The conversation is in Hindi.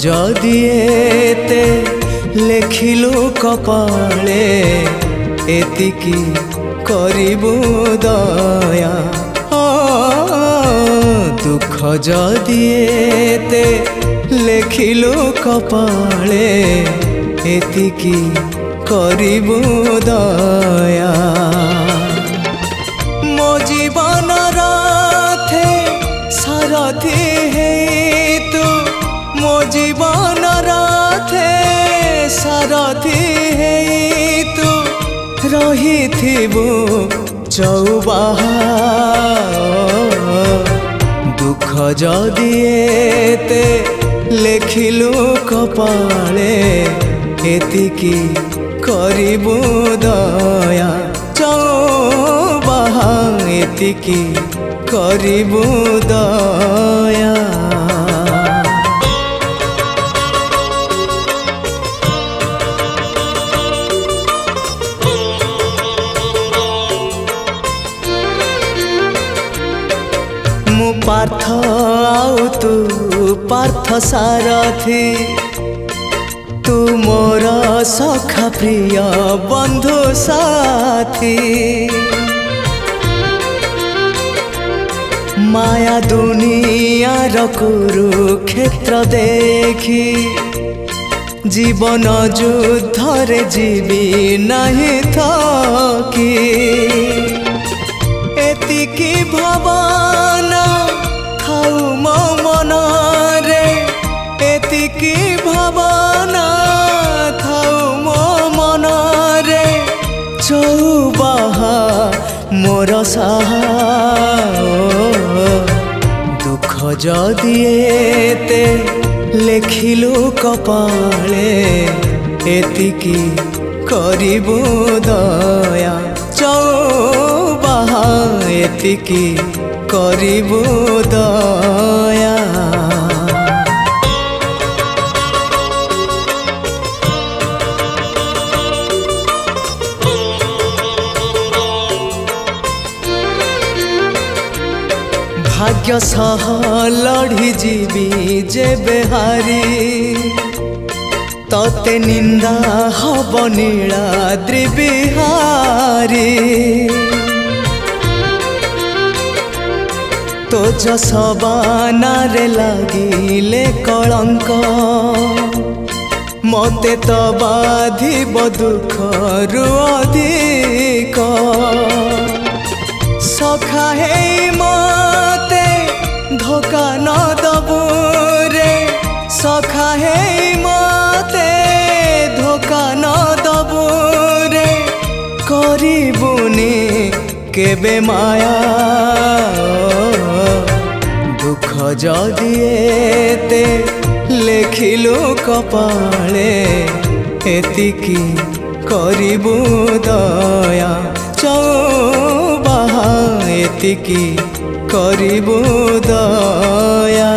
যদি এতে লেখিলু কপালে এতিকি করিবু দয়া দুঃখ যদি এতে লেখিলু কপালে এতিকি করিবু দয়া মো জীবন রাথে সারথি হেই তু মো জীবন রাথে সারথি হেই তু রহিথিবু চৌবাহা দুঃখ যদি এতে লেখিলু কপালে এতিকি করিবু দয়া চৌবাহা এতিকি করিবু দয়া मु पार्थ आउ तू पार्थ सारथी तू मोर सखा प्रिय बंधु साथी माया दुनिया कुरुक्षेत्र देखी जीवन युद्ध रे जीवी नहीं थकी एतिकी भावना थाउ मो मन रे एतिकी भावना थाउ मो मन रे चौबाहा मोर साहा दुख जदि एते लेखिलु कपाले एतिकी करिबु दया चौबाहा एतिकी करिबु दया भाग्य सह लड़ी जीवी जेबे हारी तते निंदा हब नीलाद्रि बिहारी तो जसबाना रे लागिले कलंक मते तो बाधिब दुख रु अधिक सखा हे मते धोखा न दबु रे सखा हे मते धोखा न दबु रे करिबुनी केबे माया दुख जदि एते लेखिलु कपाले एतिकी करिबु दया चौबाहा एतिकी करिबु दया।